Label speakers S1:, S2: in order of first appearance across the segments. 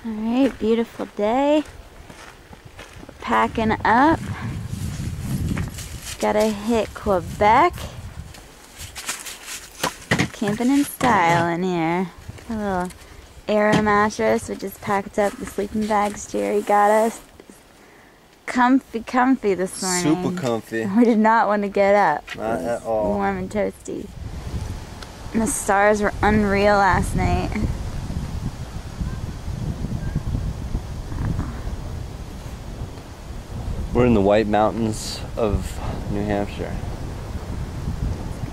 S1: Alright, beautiful day. We're packing up. Gotta hit Quebec. Camping in style in here. A little aero mattress. We just packed up the sleeping bags Jerry got us. Comfy this morning.
S2: Super comfy.
S1: We did not want to get up.
S2: Not at all.
S1: Warm and toasty. And the stars were unreal last night.
S2: We're in the White Mountains of New Hampshire.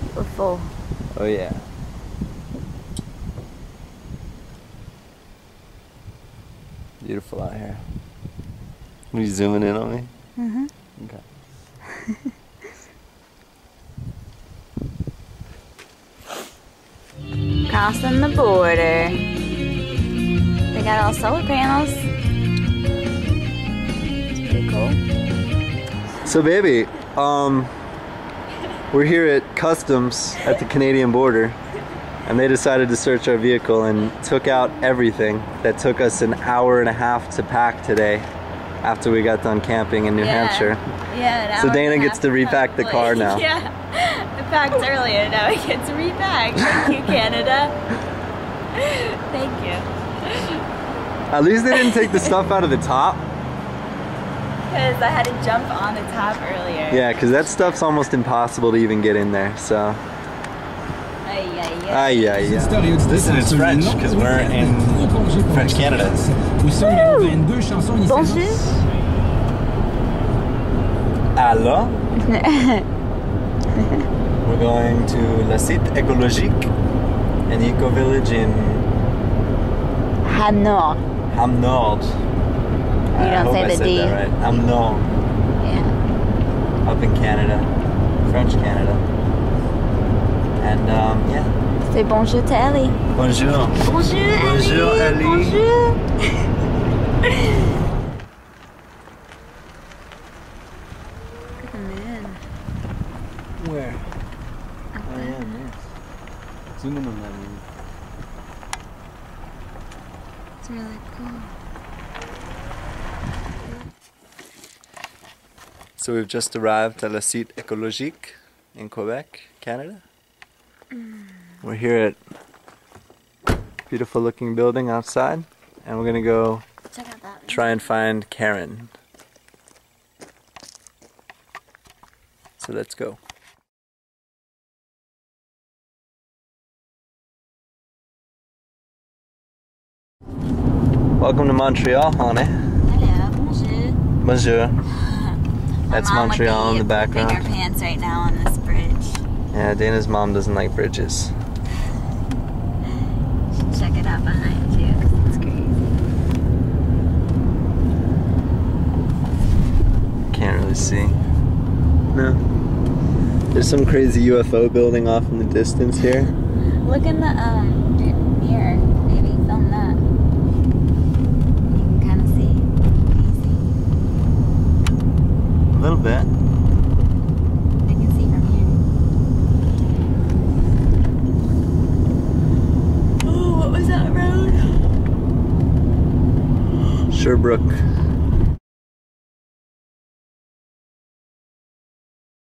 S1: Beautiful.
S2: Oh yeah. Beautiful out here. Are you zooming in on me?
S1: Mm-hmm.
S2: Okay.
S1: Crossing the border. They got all solar panels. It's pretty cool.
S2: So baby, we're here at Customs at the Canadian border, and they decided to search our vehicle and took out everything that took us an hour and a half to pack today after we got done camping in New Hampshire.
S1: Yeah,
S2: so Dana gets to repack the car now.
S1: Yeah, I packed earlier, now I get to repack. Thank you, Canada. Thank you.
S2: At least they didn't take the stuff out of the top.
S1: Because I had to jump on the top earlier.
S2: Yeah, because that stuff's almost impossible to even get in there, so. Aïe, aïe, aïe. Listen, it's French, because we're in French Canada.
S1: Bonjour.
S2: Alors, we're going to la Cité Écologique, an eco-village in
S1: Hamnord.
S2: Hamnord.
S1: You don't say the D.
S2: That right. Hamnord.
S1: Yeah.
S2: Up in Canada, French Canada. And yeah.
S1: Say bonjour to Ellie.
S2: Bonjour.
S1: Bonjour, Ellie.
S2: Bonjour, Ellie.
S1: Bonjour. Come in.
S2: Where?
S1: Up
S2: Oh
S1: there.
S2: yeah, nice. Zoom in on that one.
S1: It's really cool.
S2: So we've just arrived at la Cité Écologique in Quebec, Canada. We're here at beautiful looking building outside, and we're gonna go
S1: Check out that.
S2: try and find Karen. So let's go. Welcome to Montreal, honey.
S1: Hello, bonjour.
S2: Bonjour. That's Montreal in the background.
S1: Bigger pants right now on this bridge.
S2: Yeah, Dana's mom doesn't like bridges.
S1: You should check it out behind you, because it's crazy.
S2: Can't really see. No. There's some crazy UFO building off in the distance here.
S1: Look in the mirror. Maybe film that. You can kind of see.
S2: A little bit.
S1: I can see from here. Oh, what was that road?
S2: Sherbrooke.